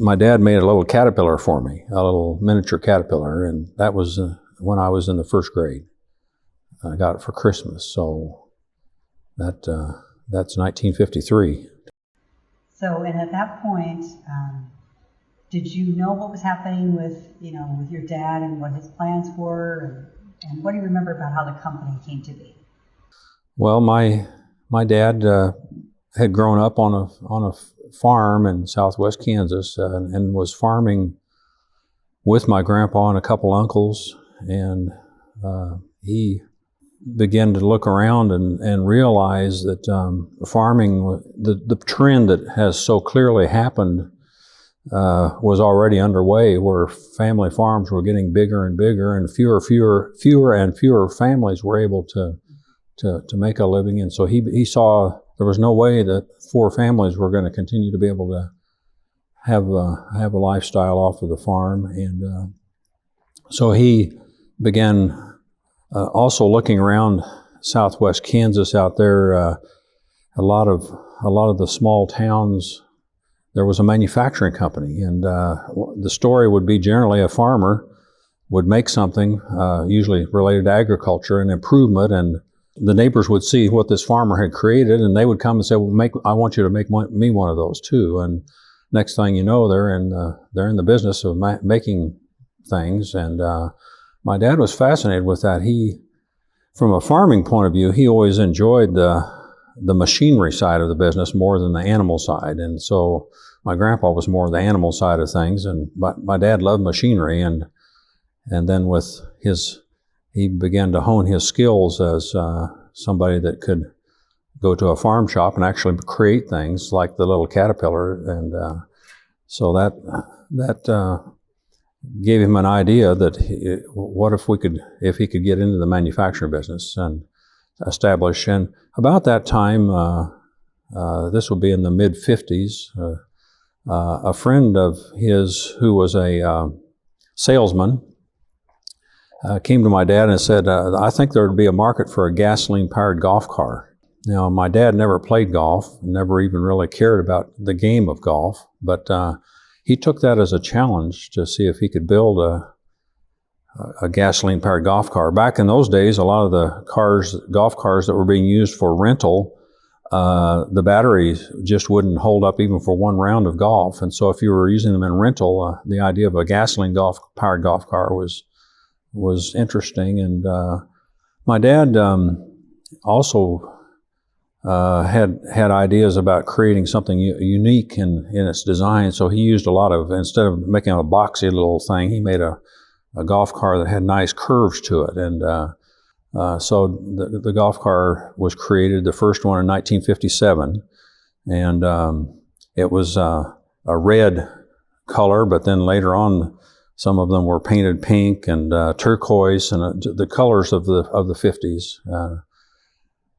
my dad made a little caterpillar for me, a little miniature caterpillar, and that was when I was in the first grade. I got it for Christmas, so that's 1953. So, and at that point, did you know what was happening with your dad and what his plans were, and what do you remember about how the company came to be? Well, my dad had grown up on a farm in southwest Kansas and was farming with my grandpa and a couple uncles, and he began to look around and realize that farming, the trend that has so clearly happened was already underway, where family farms were getting bigger and bigger, and fewer and fewer families were able to make a living. And so he saw there was no way that 4 families were going to continue to be able to have a lifestyle off of the farm. And so he began also looking around southwest Kansas out there. A lot of the small towns, there was a manufacturing company, and the story would be generally a farmer would make something, usually related to agriculture and improvement, and the neighbors would see what this farmer had created, and they would come and say, "Well, I want you to make me one of those too." And next thing you know, they're in the business of making things. And my dad was fascinated with that. From a farming point of view, he always enjoyed the machinery side of the business more than the animal side. And so my grandpa was more the animal side of things, and my dad loved machinery. And then he began to hone his skills as somebody that could go to a farm shop and actually create things like the little caterpillar. And so that gave him an idea that what if he could get into the manufacturing business and establish. And about that time, this would be in the mid-50s, a friend of his who was a salesman came to my dad and said, "I think there would be a market for a gasoline-powered golf car." Now, my dad never played golf, never even really cared about the game of golf, but he took that as a challenge to see if he could build a gasoline-powered golf car. Back in those days, a lot of the golf cars that were being used for rental, the batteries just wouldn't hold up even for one round of golf. And so if you were using them in rental, the idea of a gasoline-powered golf car was interesting. And my dad also had ideas about creating something unique in its design. So he used instead of making a boxy little thing, he made a golf car that had nice curves to it. And so the golf car was created, the first one in 1957. And it was a red color, but then later on, some of them were painted pink and turquoise, and the colors of the 50s.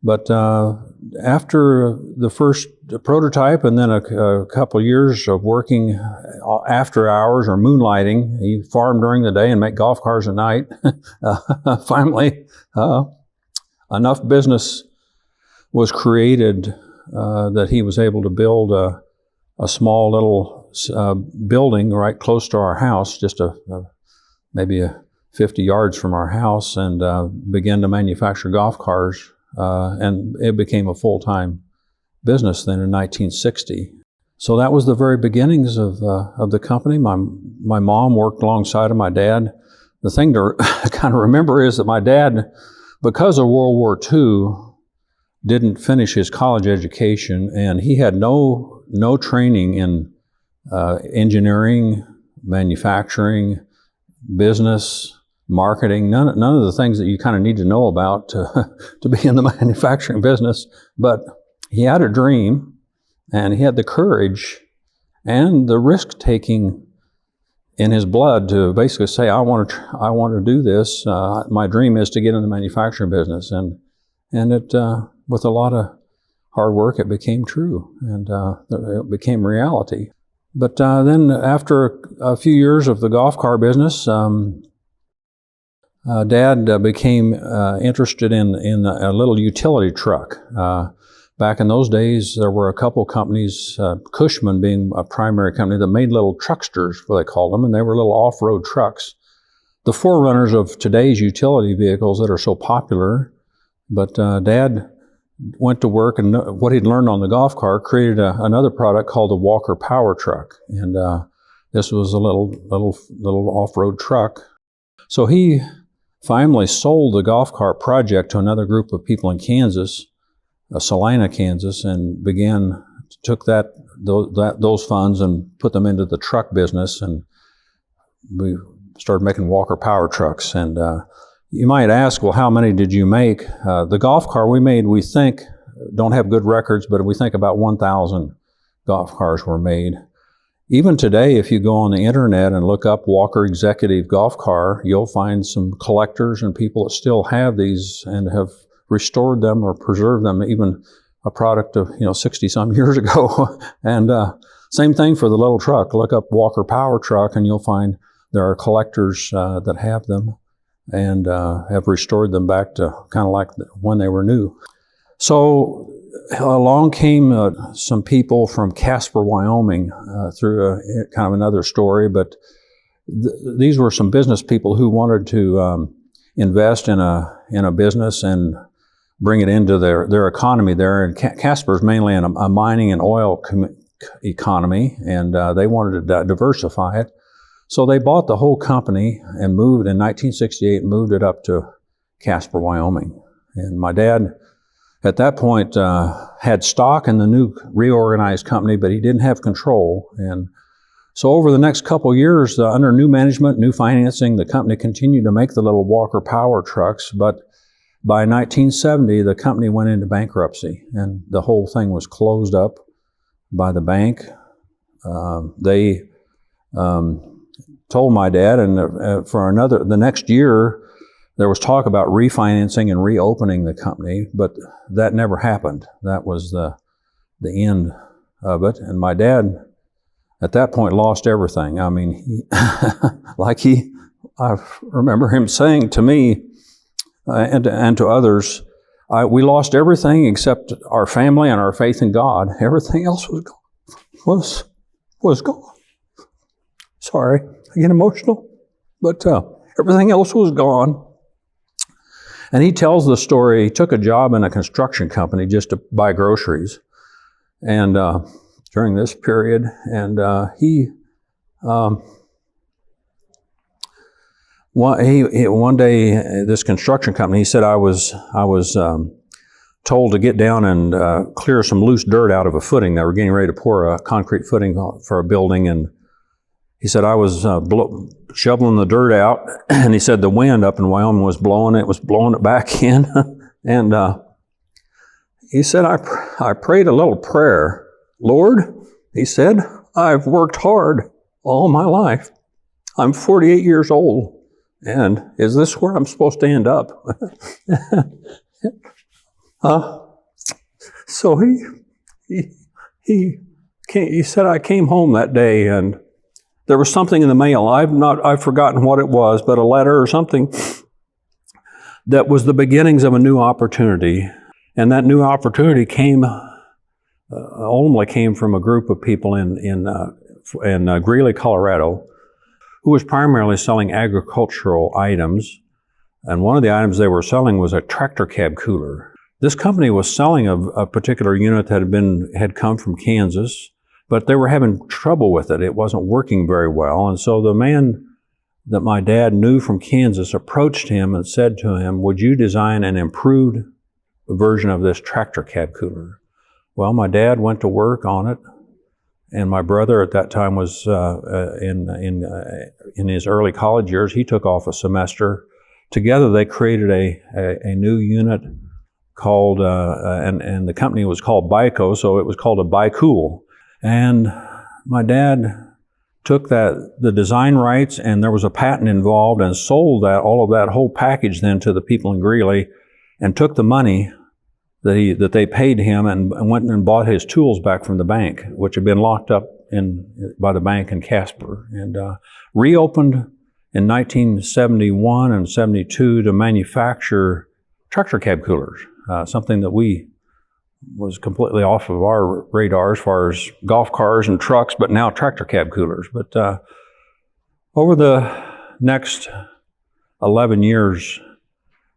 But after the first prototype, and then a couple years of working after hours or moonlighting, he farmed during the day and make golf cars at night. Finally, enough business was created that he was able to build a small little building right close to our house, just maybe 50 yards from our house, and began to manufacture golf cars. And it became a full-time business then in 1960. So that was the very beginnings of the company. My mom worked alongside of my dad. The thing to kind of remember is that my dad, because of World War II, didn't finish his college education, and he had no training in engineering, manufacturing, business, marketing, none of the things that you kind of need to know about to be in the manufacturing business. But he had a dream, and he had the courage and the risk-taking in his blood to basically say, I want to do this. My dream is to get in the manufacturing business. And it, with a lot of hard work, it became true, and it became reality. But then after a few years of the golf car business, Dad became interested in a little utility truck. back in those days, there were a couple companies, Cushman being a primary company, that made little trucksters, what they called them, and they were little off-road trucks. The forerunners of today's utility vehicles that are so popular. But Dad went to work, and what he'd learned on the golf cart created another product called the Walker Power Truck. And this was a little off-road truck. So he finally sold the golf cart project to another group of people in Kansas, Salina, Kansas, and took those funds and put them into the truck business, and we started making Walker Power Trucks. And you might ask, well, how many did you make? The golf cart we made, we think, don't have good records, but we think about 1,000 golf cars were made. Even today, if you go on the internet and look up Walker Executive Golf Car, you'll find some collectors and people that still have these and have restored them or preserved them, even a product of 60-some years ago. And same thing for the little truck. Look up Walker Power Truck, and you'll find there are collectors that have them and have restored them back to kind of like when they were new. So along came some people from Casper, Wyoming, through kind of another story, but these were some business people who wanted to invest in a business and bring it into their economy there. And Casper is mainly in a mining and oil economy, and they wanted to diversify it. So they bought the whole company and moved in 1968, moved it up to Casper, Wyoming. And my dad, at that point, had stock in the new reorganized company, but he didn't have control. And so over the next couple of years, under new management, new financing, the company continued to make the little Walker Power Trucks. But by 1970, the company went into bankruptcy, and the whole thing was closed up by the bank. They told my dad, and the next year, there was talk about refinancing and reopening the company, but that never happened. That was the end of it. And my dad, at that point, lost everything. I mean, I remember him saying to me and to others, we lost everything except our family and our faith in God. Everything else was gone. Sorry, I get emotional, but everything else was gone. And he tells the story. He took a job in a construction company just to buy groceries, and during this period, and one day, this construction company, he said, I was told to get down and clear some loose dirt out of a footing. They were getting ready to pour a concrete footing for a building, and he said, I was shoveling the dirt out, and he said the wind up in Wyoming was blowing it back in. And he said, I prayed a little prayer. Lord, he said, I've worked hard all my life. I'm 48 years old, and is this where I'm supposed to end up? So he said, I came home that day, and there was something in the mail. I've forgotten what it was, but a letter or something that was the beginnings of a new opportunity. And that new opportunity ultimately came from a group of people in Greeley, Colorado, who was primarily selling agricultural items. And one of the items they were selling was a tractor cab cooler. This company was selling a particular unit that had come from Kansas, but they were having trouble with it. It wasn't working very well. And so the man that my dad knew from Kansas approached him and said to him, would you design an improved version of this tractor cab cooler? Well, my dad went to work on it, and my brother at that time was in his early college years. He took off a semester. Together they created a new unit called, and the company was called Bico, so it was called a Bicool. And my dad took the design rights, and there was a patent involved, and sold all of that whole package then to the people in Greeley, and took the money that they paid him and went and bought his tools back from the bank, which had been locked up by the bank in Casper, and reopened in 1971 and 72 to manufacture tractor cab coolers, something that we was completely off of our radar as far as golf cars and trucks, but now tractor cab coolers. But over the next 11 years,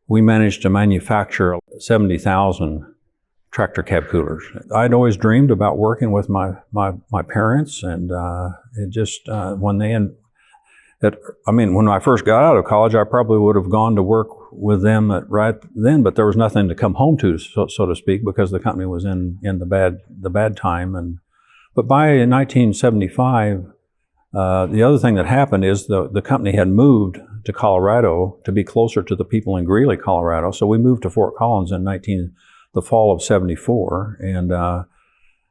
we managed to manufacture 70,000 tractor cab coolers. I'd always dreamed about working with my parents, and it just when I first got out of college, I probably would have gone to work with them right then, but there was nothing to come home to, so to speak, because the company was in the bad time. But by 1975, the other thing that happened is the company had moved to Colorado to be closer to the people in Greeley, Colorado. So we moved to Fort Collins in the fall of '74, and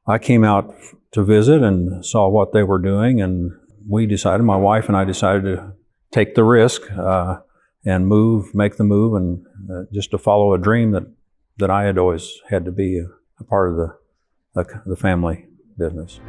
I came out to visit and saw what they were doing, and my wife and I decided to take the risk and make the move, and just to follow a dream that I had always had to be a part of the family business.